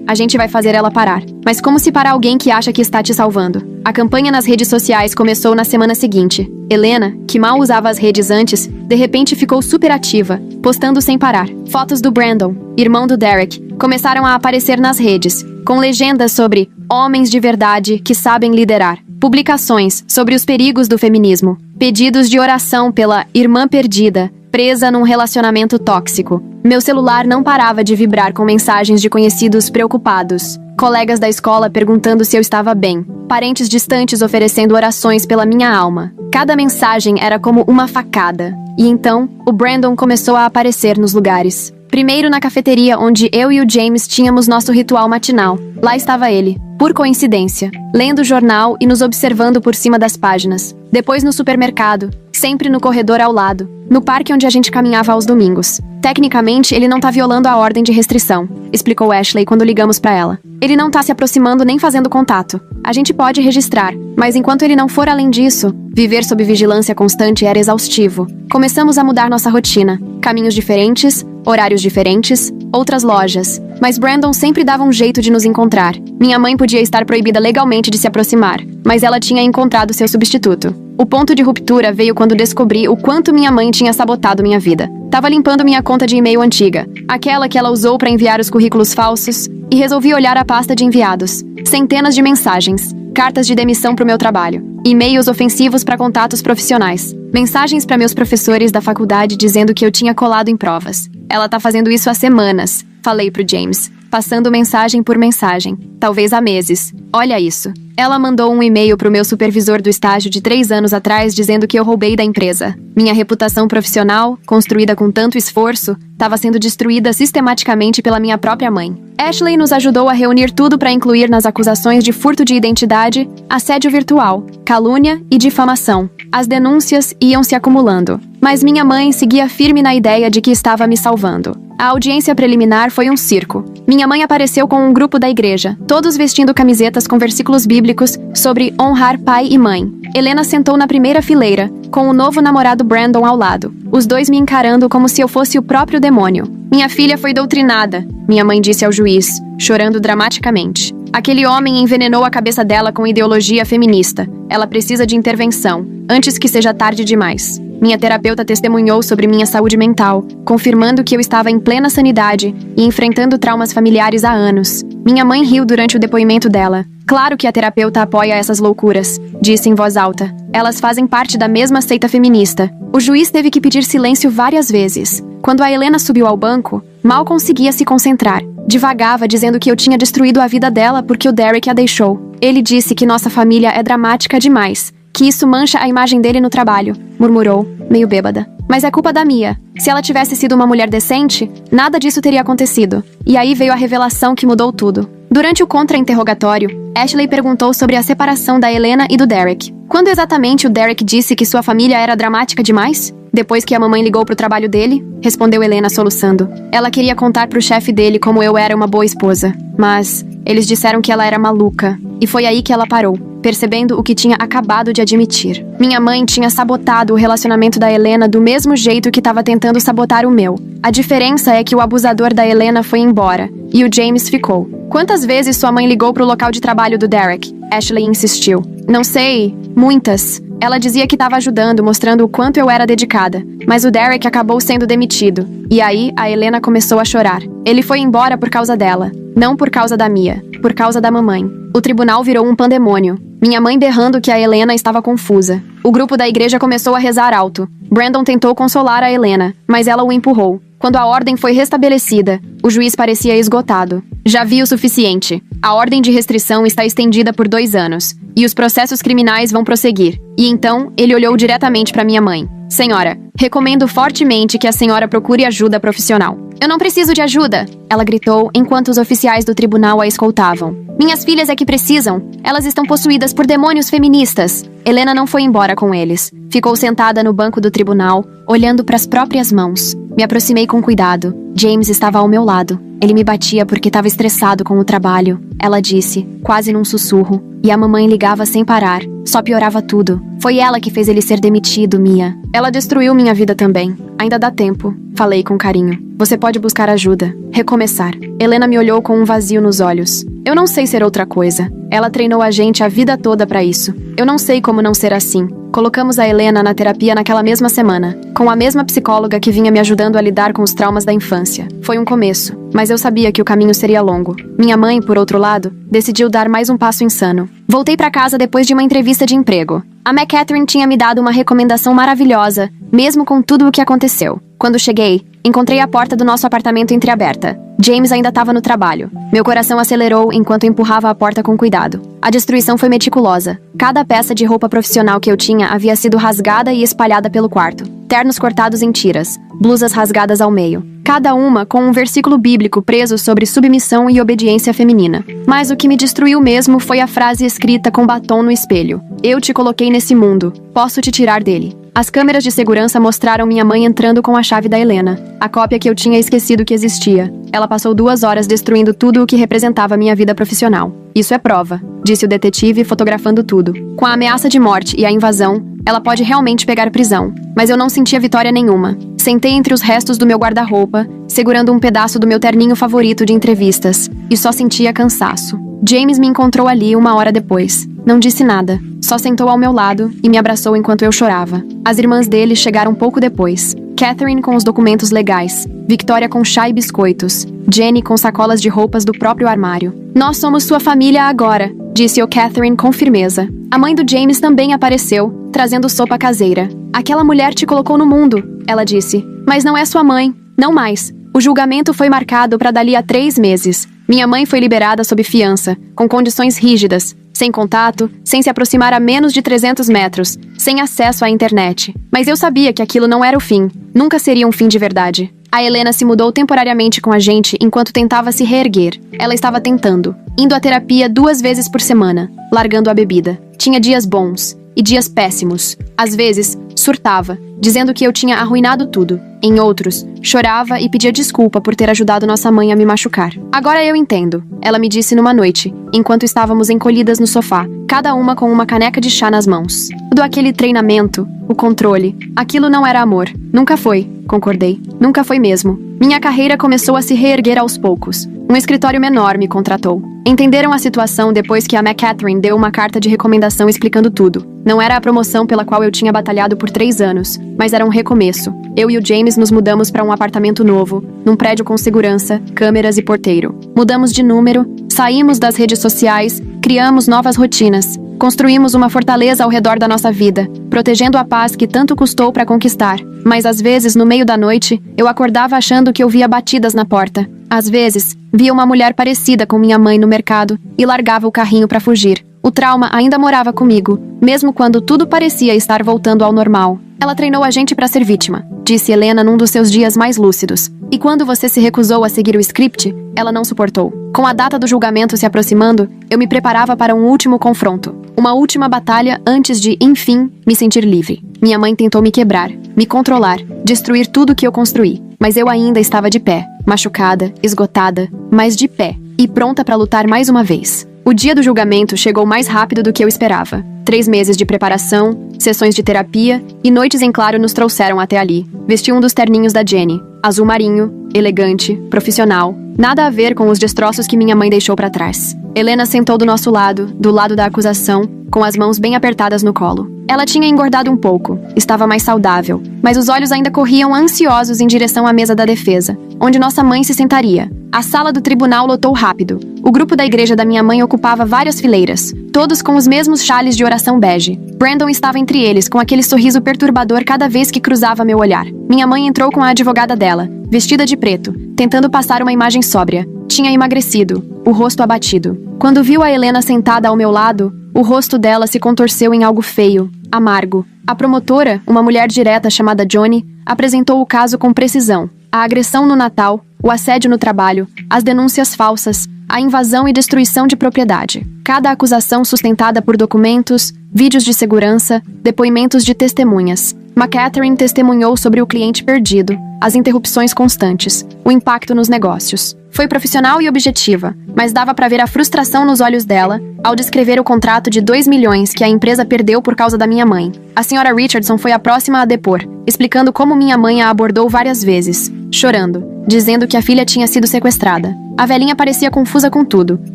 Speaker 1: A gente vai fazer ela parar. Mas como se parar alguém que acha que está te salvando? A campanha nas redes sociais começou na semana seguinte. Helena, que mal usava as redes antes, de repente ficou super ativa, postando sem parar. Fotos do Brandon, irmão do Derek, começaram a aparecer nas redes, com legendas sobre homens de verdade que sabem liderar. Publicações sobre os perigos do feminismo. Pedidos de oração pela irmã perdida, presa num relacionamento tóxico. Meu celular não parava de vibrar com mensagens de conhecidos preocupados. Colegas da escola perguntando se eu estava bem. Parentes distantes oferecendo orações pela minha alma. Cada mensagem era como uma facada. E então, o Brandon começou a aparecer nos lugares. Primeiro na cafeteria onde eu e o James tínhamos nosso ritual matinal. Lá estava ele, por coincidência, lendo o jornal e nos observando por cima das páginas. Depois no supermercado, sempre no corredor ao lado, no parque onde a gente caminhava aos domingos. Tecnicamente, ele não tá violando a ordem de restrição, explicou Ashley quando ligamos pra ela. Ele não tá se aproximando nem fazendo contato. A gente pode registrar, mas enquanto ele não for além disso, viver sob vigilância constante era exaustivo. Começamos a mudar nossa rotina. Caminhos diferentes, horários diferentes, outras lojas. Mas Brandon sempre dava um jeito de nos encontrar. Minha mãe podia estar proibida legalmente de se aproximar, mas ela tinha encontrado seu substituto. O ponto de ruptura veio quando descobri o quanto minha mãe tinha sabotado minha vida. Tava limpando minha conta de e-mail antiga, aquela que ela usou para enviar os currículos falsos, e resolvi olhar a pasta de enviados. Centenas de mensagens, cartas de demissão pro meu trabalho, e-mails ofensivos para contatos profissionais, mensagens para meus professores da faculdade dizendo que eu tinha colado em provas. Ela tá fazendo isso há semanas, falei pro James, passando mensagem por mensagem, talvez há meses. Olha isso. Ela mandou um e-mail pro meu supervisor do estágio de 3 anos atrás dizendo que eu roubei da empresa. Minha reputação profissional, construída com tanto esforço, estava sendo destruída sistematicamente pela minha própria mãe. Ashley nos ajudou a reunir tudo para incluir nas acusações de furto de identidade, assédio virtual, calúnia e difamação. As denúncias iam se acumulando, mas minha mãe seguia firme na ideia de que estava me salvando. A audiência preliminar foi um circo. Minha mãe apareceu com um grupo da igreja, todos vestindo camisetas com versículos bíblicos sobre honrar pai e mãe. Helena sentou na primeira fileira, com o novo namorado Brandon ao lado, os dois me encarando como se eu fosse o próprio demônio. Minha filha foi doutrinada, minha mãe disse ao juiz, chorando dramaticamente. Aquele homem envenenou a cabeça dela com ideologia feminista. Ela precisa de intervenção, antes que seja tarde demais. Minha terapeuta testemunhou sobre minha saúde mental, confirmando que eu estava em plena sanidade e enfrentando traumas familiares há anos. Minha mãe riu durante o depoimento dela. Claro que a terapeuta apoia essas loucuras, disse em voz alta. Elas fazem parte da mesma seita feminista. O juiz teve que pedir silêncio várias vezes. Quando a Helena subiu ao banco, mal conseguia se concentrar. Divagava dizendo que eu tinha destruído a vida dela porque o Derek a deixou. Ele disse que nossa família é dramática demais, que isso mancha a imagem dele no trabalho, murmurou, meio bêbada. Mas é culpa da Mia. Se ela tivesse sido uma mulher decente, nada disso teria acontecido. E aí veio a revelação que mudou tudo. Durante o contra-interrogatório, Ashley perguntou sobre a separação da Helena e do Derek. Quando exatamente o Derek disse que sua família era dramática demais? Depois que a mamãe ligou pro trabalho dele, respondeu Helena soluçando. Ela queria contar pro chefe dele como eu era uma boa esposa. Mas eles disseram que ela era maluca. E foi aí que ela parou, percebendo o que tinha acabado de admitir. Minha mãe tinha sabotado o relacionamento da Helena do mesmo jeito que estava tentando sabotar o meu. A diferença é que o abusador da Helena foi embora, e o James ficou. Quantas vezes sua mãe ligou pro local de trabalho do Derek? Ashley insistiu. Não sei, muitas. Ela dizia que estava ajudando, mostrando o quanto eu era dedicada. Mas o Derek acabou sendo demitido. E aí, a Helena começou a chorar. Ele foi embora por causa dela. Não por causa da Mia. Por causa da mamãe. O tribunal virou um pandemônio. Minha mãe berrando que a Helena estava confusa. O grupo da igreja começou a rezar alto. Brandon tentou consolar a Helena, mas ela o empurrou. Quando a ordem foi restabelecida, o juiz parecia esgotado. Já vi o suficiente. A ordem de restrição está estendida por 2 anos. E os processos criminais vão prosseguir. E então, ele olhou diretamente para minha mãe. Senhora, recomendo fortemente que a senhora procure ajuda profissional. Eu não preciso de ajuda, ela gritou enquanto os oficiais do tribunal a escoltavam. Minhas filhas é que precisam. Elas estão possuídas por demônios feministas. Helena não foi embora com eles. Ficou sentada no banco do tribunal, olhando para as próprias mãos. Me aproximei com cuidado. James estava ao meu lado. Ele me batia porque estava estressado com o trabalho. Ela disse, quase num sussurro. E a mamãe ligava sem parar. Só piorava tudo. Foi ela que fez ele ser demitido, Mia. Ela destruiu minha vida também. Ainda dá tempo. Falei com carinho. Você pode buscar ajuda. Recomeçar. Helena me olhou com um vazio nos olhos. Eu não sei ser outra coisa. Ela treinou a gente a vida toda pra isso. Eu não sei como não ser assim. Colocamos a Helena na terapia naquela mesma semana, com a mesma psicóloga que vinha me ajudando a lidar com os traumas da infância. Foi um começo, mas eu sabia que o caminho seria longo. Minha mãe, por outro lado, decidiu dar mais um passo insano. Voltei pra casa depois de uma entrevista de emprego. A McCatherine tinha me dado uma recomendação maravilhosa, mesmo com tudo o que aconteceu. Quando cheguei, encontrei a porta do nosso apartamento entreaberta. James ainda estava no trabalho. Meu coração acelerou enquanto empurrava a porta com cuidado. A destruição foi meticulosa. Cada peça de roupa profissional que eu tinha havia sido rasgada e espalhada pelo quarto. Ternos cortados em tiras, blusas rasgadas ao meio. Cada uma com um versículo bíblico preso sobre submissão e obediência feminina. Mas o que me destruiu mesmo foi a frase escrita com batom no espelho. Eu te coloquei nesse mundo. Posso te tirar dele. As câmeras de segurança mostraram minha mãe entrando com a chave da Helena, a cópia que eu tinha esquecido que existia. Ela passou 2 horas destruindo tudo o que representava minha vida profissional. Isso é prova, disse o detetive fotografando tudo. Com a ameaça de morte e a invasão, ela pode realmente pegar prisão. Mas eu não sentia vitória nenhuma. Sentei entre os restos do meu guarda-roupa, segurando um pedaço do meu terninho favorito de entrevistas, e só sentia cansaço. James me encontrou ali 1 hora depois. Não disse nada, só sentou ao meu lado e me abraçou enquanto eu chorava. As irmãs dele chegaram pouco depois. Catherine com os documentos legais, Victoria com chá e biscoitos, Jenny com sacolas de roupas do próprio armário. Nós somos sua família agora, disse o Catherine com firmeza. A mãe do James também apareceu, trazendo sopa caseira. Aquela mulher te colocou no mundo, ela disse. Mas não é sua mãe, não mais. O julgamento foi marcado para dali a 3 meses. Minha mãe foi liberada sob fiança, com condições rígidas, sem contato, sem se aproximar a menos de 300 metros, sem acesso à internet. Mas eu sabia que aquilo não era o fim, nunca seria um fim de verdade. A Helena se mudou temporariamente com a gente enquanto tentava se reerguer. Ela estava tentando, indo à terapia 2 vezes por semana, largando a bebida. Tinha dias bons e dias péssimos. Às vezes, surtava, dizendo que eu tinha arruinado tudo. Em outros, chorava e pedia desculpa por ter ajudado nossa mãe a me machucar. Agora eu entendo, ela me disse numa noite, enquanto estávamos encolhidas no sofá, cada uma com uma caneca de chá nas mãos. Tudo aquele treinamento, o controle, aquilo não era amor. Nunca foi, concordei. Nunca foi mesmo. Minha carreira começou a se reerguer aos poucos. Um escritório menor me contratou. Entenderam a situação depois que a McCatherine deu uma carta de recomendação explicando tudo. Não era a promoção pela qual eu tinha batalhado por 3 anos, mas era um recomeço. Eu e o James nos mudamos para um apartamento novo, num prédio com segurança, câmeras e porteiro. Mudamos de número, saímos das redes sociais, criamos novas rotinas. Construímos uma fortaleza ao redor da nossa vida, protegendo a paz que tanto custou para conquistar. Mas às vezes, no meio da noite, eu acordava achando que ouvia batidas na porta. Às vezes, via uma mulher parecida com minha mãe no mercado e largava o carrinho para fugir. O trauma ainda morava comigo, mesmo quando tudo parecia estar voltando ao normal. Ela treinou a gente para ser vítima, disse Helena num dos seus dias mais lúcidos. E quando você se recusou a seguir o script, ela não suportou. Com a data do julgamento se aproximando, eu me preparava para um último confronto. Uma última batalha antes de, enfim, me sentir livre. Minha mãe tentou me quebrar, me controlar, destruir tudo que eu construí. Mas eu ainda estava de pé, machucada, esgotada, mas de pé, e pronta para lutar mais uma vez. O dia do julgamento chegou mais rápido do que eu esperava. 3 meses de preparação, sessões de terapia e noites em claro nos trouxeram até ali. Vesti um dos terninhos da Jenny, azul marinho, elegante, profissional, nada a ver com os destroços que minha mãe deixou para trás. Helena sentou do nosso lado, do lado da acusação, com as mãos bem apertadas no colo. Ela tinha engordado um pouco, estava mais saudável, mas os olhos ainda corriam ansiosos em direção à mesa da defesa, onde nossa mãe se sentaria. A sala do tribunal lotou rápido. O grupo da igreja da minha mãe ocupava várias fileiras, todos com os mesmos chales de oração bege. Brandon estava entre eles, com aquele sorriso perturbador cada vez que cruzava meu olhar. Minha mãe entrou com a advogada dela, vestida de preto, tentando passar uma imagem sóbria. Tinha emagrecido, o rosto abatido. Quando viu a Helena sentada ao meu lado, o rosto dela se contorceu em algo feio, amargo. A promotora, uma mulher direta chamada Johnny, apresentou o caso com precisão. A agressão no Natal, o assédio no trabalho, as denúncias falsas, a invasão e destruição de propriedade. Cada acusação sustentada por documentos, vídeos de segurança, depoimentos de testemunhas. McCatherine testemunhou sobre o cliente perdido, as interrupções constantes, o impacto nos negócios. Foi profissional e objetiva, mas dava para ver a frustração nos olhos dela ao descrever o contrato de 2 milhões que a empresa perdeu por causa da minha mãe. A senhora Richardson foi a próxima a depor, explicando como minha mãe a abordou várias vezes, chorando, dizendo que a filha tinha sido sequestrada. A velhinha parecia confusa com tudo.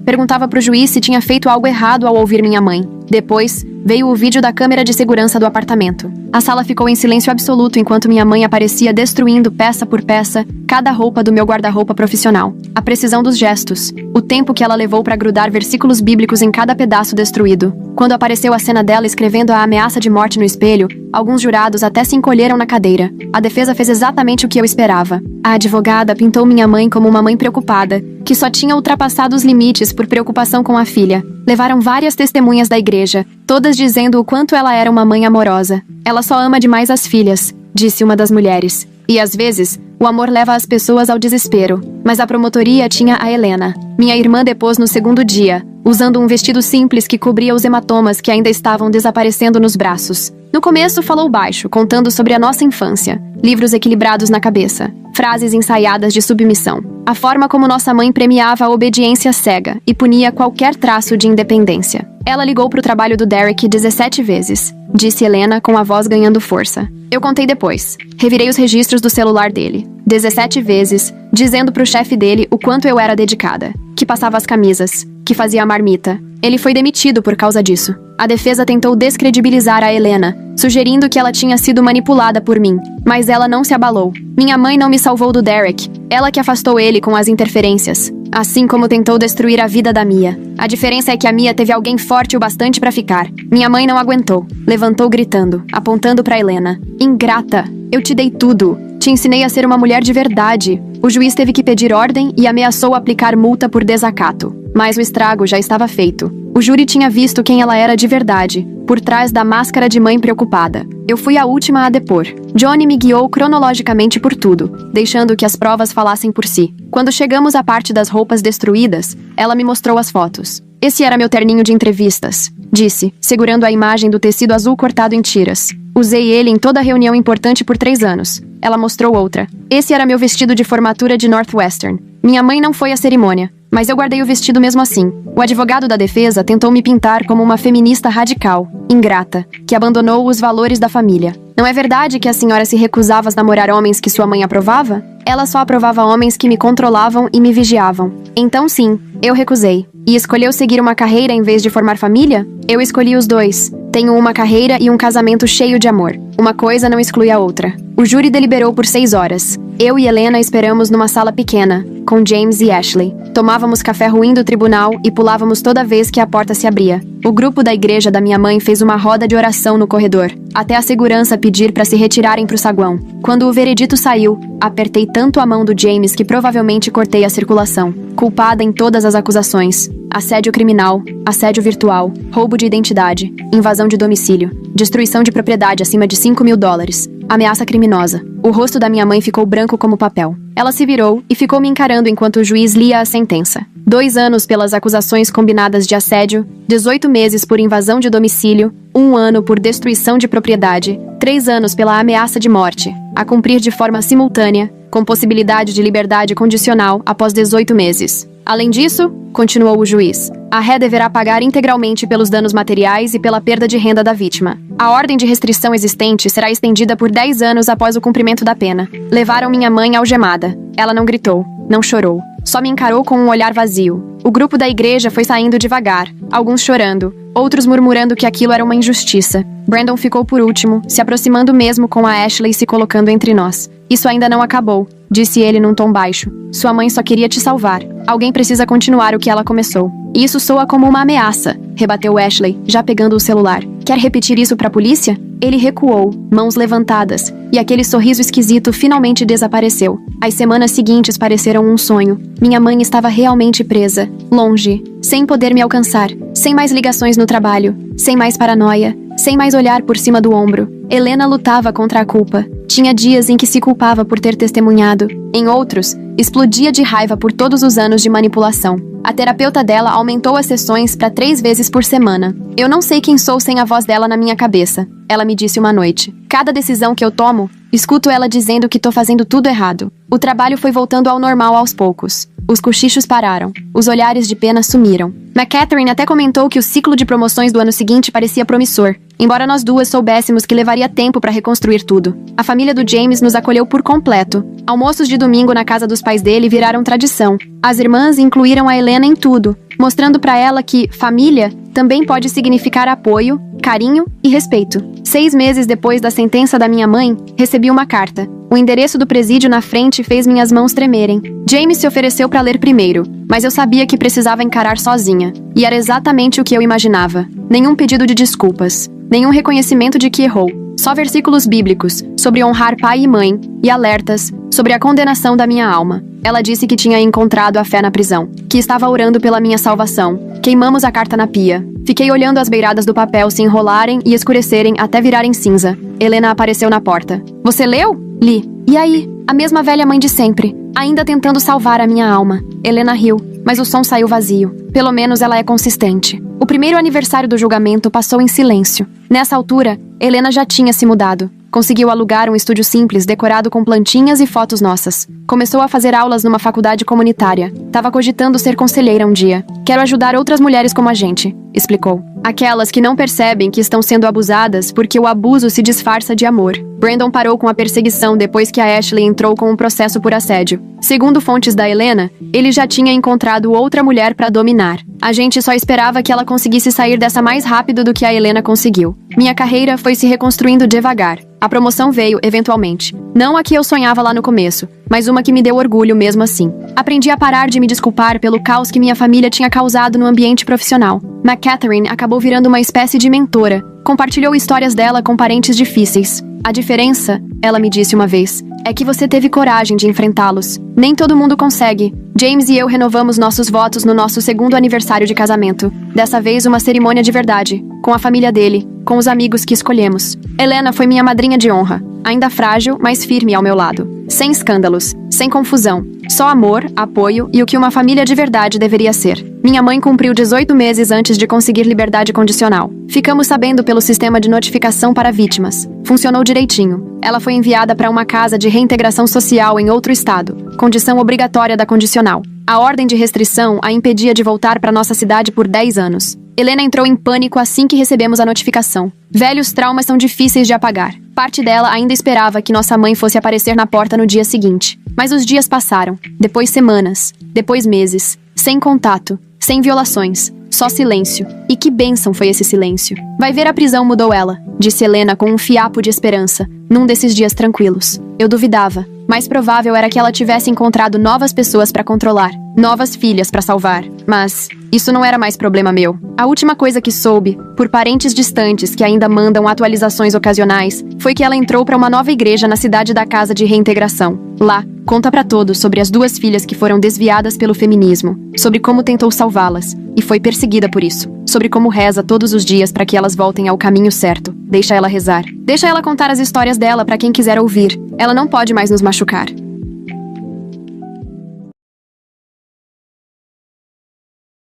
Speaker 1: Perguntava pro juiz se tinha feito algo errado ao ouvir minha mãe. Depois, veio o vídeo da câmera de segurança do apartamento. A sala ficou em silêncio absoluto enquanto minha mãe aparecia destruindo peça por peça cada roupa do meu guarda-roupa profissional. A precisão dos gestos, o tempo que ela levou para grudar versículos bíblicos em cada pedaço destruído. Quando apareceu a cena dela escrevendo a ameaça de morte no espelho, alguns jurados até se encolheram na cadeira. A defesa fez exatamente o que eu esperava. A advogada pintou minha mãe como uma mãe preocupada, que só tinha ultrapassado os limites por preocupação com a filha. Levaram várias testemunhas da igreja, todas dizendo o quanto ela era uma mãe amorosa. Ela só ama demais as filhas, disse uma das mulheres. E às vezes, o amor leva as pessoas ao desespero. Mas a promotoria tinha a Helena. Minha irmã depôs no segundo dia, usando um vestido simples que cobria os hematomas que ainda estavam desaparecendo nos braços. No começo falou baixo, contando sobre a nossa infância, livros equilibrados na cabeça, frases ensaiadas de submissão, a forma como nossa mãe premiava a obediência cega e punia qualquer traço de independência. Ela ligou para o trabalho do Derek 17 vezes, disse Helena com a voz ganhando força. Eu contei depois. Revirei os registros do celular dele. 17 vezes, dizendo pro chefe dele o quanto eu era dedicada, que passava as camisas, que fazia a marmita. Ele foi demitido por causa disso. A defesa tentou descredibilizar a Helena, sugerindo que ela tinha sido manipulada por mim, mas ela não se abalou. Minha mãe não me salvou do Derek, ela que afastou ele com as interferências, assim como tentou destruir a vida da Mia. A diferença é que a Mia teve alguém forte o bastante para ficar. Minha mãe não aguentou, levantou gritando, apontando para Helena. Ingrata, eu te dei tudo. Te ensinei a ser uma mulher de verdade. O juiz teve que pedir ordem e ameaçou aplicar multa por desacato. Mas o estrago já estava feito. O júri tinha visto quem ela era de verdade, por trás da máscara de mãe preocupada. Eu fui a última a depor. Johnny me guiou cronologicamente por tudo, deixando que as provas falassem por si. Quando chegamos à parte das roupas destruídas, ela me mostrou as fotos. Esse era meu terninho de entrevistas, disse, segurando a imagem do tecido azul cortado em tiras. Usei ele em toda reunião importante por 3 anos. Ela mostrou outra. Esse era meu vestido de formatura de Northwestern. Minha mãe não foi à cerimônia, mas eu guardei o vestido mesmo assim. O advogado da defesa tentou me pintar como uma feminista radical, ingrata, que abandonou os valores da família. Não é verdade que a senhora se recusava a namorar homens que sua mãe aprovava? Ela só aprovava homens que me controlavam e me vigiavam. Então sim, eu recusei. E escolheu seguir uma carreira em vez de formar família? Eu escolhi os dois. Tenho uma carreira e um casamento cheio de amor. Uma coisa não exclui a outra. O júri deliberou por 6 horas. Eu e Helena esperamos numa sala pequena, com James e Ashley. Tomávamos café ruim do tribunal e pulávamos toda vez que a porta se abria. O grupo da igreja da minha mãe fez uma roda de oração no corredor, até a segurança pedir para se retirarem para o saguão. Quando o veredito saiu, apertei tanto a mão do James que provavelmente cortei a circulação. Culpada em todas as acusações: assédio criminal, assédio virtual, roubo de identidade, invasão de domicílio, destruição de propriedade acima de $5.000, ameaça criminosa. O rosto da minha mãe ficou branco como papel. Ela se virou e ficou me encarando enquanto o juiz lia a sentença. 2 anos pelas acusações combinadas de assédio, 18 meses por invasão de domicílio, 1 ano por destruição de propriedade, 3 anos pela ameaça de morte, a cumprir de forma simultânea, com possibilidade de liberdade condicional após 18 meses. Além disso, continuou o juiz, a ré deverá pagar integralmente pelos danos materiais e pela perda de renda da vítima. A ordem de restrição existente será estendida por 10 anos após o cumprimento da pena. Levaram minha mãe algemada. Ela não gritou, não chorou. Só me encarou com um olhar vazio. O grupo da igreja foi saindo devagar, alguns chorando, outros murmurando que aquilo era uma injustiça. Brandon ficou por último, se aproximando mesmo com a Ashley e se colocando entre nós. Isso ainda não acabou, disse ele num tom baixo. Sua mãe só queria te salvar. Alguém precisa continuar o que ela começou. Isso soa como uma ameaça, rebateu Ashley, já pegando o celular. Quer repetir isso pra polícia? Ele recuou, mãos levantadas, e aquele sorriso esquisito finalmente desapareceu. As semanas seguintes pareceram um sonho. Minha mãe estava realmente presa, longe, sem poder me alcançar, sem mais ligações no trabalho, sem mais paranoia, sem mais olhar por cima do ombro. Helena lutava contra a culpa. Tinha dias em que se culpava por ter testemunhado. Em outros, explodia de raiva por todos os anos de manipulação. A terapeuta dela aumentou as sessões para 3 vezes por semana. Eu não sei quem sou sem a voz dela na minha cabeça, ela me disse uma noite. Cada decisão que eu tomo, escuto ela dizendo que tô fazendo tudo errado. O trabalho foi voltando ao normal aos poucos. Os cochichos pararam. Os olhares de pena sumiram. McCatherine até comentou que o ciclo de promoções do ano seguinte parecia promissor, embora nós duas soubéssemos que levaria tempo para reconstruir tudo. A família do James nos acolheu por completo. Almoços de domingo na casa dos pais dele viraram tradição. As irmãs incluíram a Helena em tudo, mostrando para ela que família também pode significar apoio, carinho e respeito. 6 meses depois da sentença da minha mãe, recebi uma carta. O endereço do presídio na frente fez minhas mãos tremerem. James se ofereceu para ler primeiro, mas eu sabia que precisava encarar sozinha. E era exatamente o que eu imaginava. Nenhum pedido de desculpas, nenhum reconhecimento de que errou. Só versículos bíblicos sobre honrar pai e mãe e alertas sobre a condenação da minha alma. Ela disse que tinha encontrado a fé na prisão, que estava orando pela minha salvação. Queimamos a carta na pia. Fiquei olhando as beiradas do papel se enrolarem e escurecerem até virarem cinza. Helena apareceu na porta. Você leu? Li. E aí? A mesma velha mãe de sempre, ainda tentando salvar a minha alma. Helena riu, mas o som saiu vazio. Pelo menos ela é consistente. O primeiro aniversário do julgamento passou em silêncio. Nessa altura, Helena já tinha se mudado. Conseguiu alugar um estúdio simples, decorado com plantinhas e fotos nossas. Começou a fazer aulas numa faculdade comunitária. Tava cogitando ser conselheira um dia. Quero ajudar outras mulheres como a gente, explicou. Aquelas que não percebem que estão sendo abusadas porque o abuso se disfarça de amor. Brandon parou com a perseguição depois que a Ashley entrou com um processo por assédio. Segundo fontes da Helena, ele já tinha encontrado outra mulher para dominar. A gente só esperava que ela conseguisse sair dessa mais rápido do que a Helena conseguiu. Minha carreira foi se reconstruindo devagar. A promoção veio, eventualmente. Não a que eu sonhava lá no começo, mas uma que me deu orgulho mesmo assim. Aprendi a parar de me desculpar pelo caos que minha família tinha causado no ambiente profissional. McCatherine acabou virando uma espécie de mentora. Compartilhou histórias dela com parentes difíceis. A diferença, ela me disse uma vez, é que você teve coragem de enfrentá-los. Nem todo mundo consegue. James e eu renovamos nossos votos no nosso 2º aniversário de casamento. Dessa vez uma cerimônia de verdade, com a família dele, com os amigos que escolhemos. Helena foi minha madrinha de honra, ainda frágil, mas firme ao meu lado. Sem escândalos, sem confusão. Só amor, apoio e o que uma família de verdade deveria ser. Minha mãe cumpriu 18 meses antes de conseguir liberdade condicional. Ficamos sabendo pelo sistema de notificação para vítimas. Funcionou direitinho. Ela foi enviada para uma casa de reintegração social em outro estado, condição obrigatória da condicional. A ordem de restrição a impedia de voltar para nossa cidade por 10 anos. Helena entrou em pânico assim que recebemos a notificação. Velhos traumas são difíceis de apagar. Parte dela ainda esperava que nossa mãe fosse aparecer na porta no dia seguinte. Mas os dias passaram. Depois semanas. Depois meses. Sem contato. Sem violações. Só silêncio. E que bênção foi esse silêncio. Vai ver, a prisão mudou ela, disse Helena com um fiapo de esperança, num desses dias tranquilos. Eu duvidava. Mais provável era que ela tivesse encontrado novas pessoas para controlar, novas filhas para salvar. Mas isso não era mais problema meu. A última coisa que soube, por parentes distantes que ainda mandam atualizações ocasionais, foi que ela entrou para uma nova igreja na cidade da Casa de Reintegração. Lá, conta para todos sobre as 2 filhas que foram desviadas pelo feminismo, sobre como tentou salvá-las e foi perseguida por isso, sobre como reza todos os dias para que elas voltem ao caminho certo. Deixa ela rezar. Deixa ela contar as histórias dela para quem quiser ouvir. Ela não pode mais nos machucar.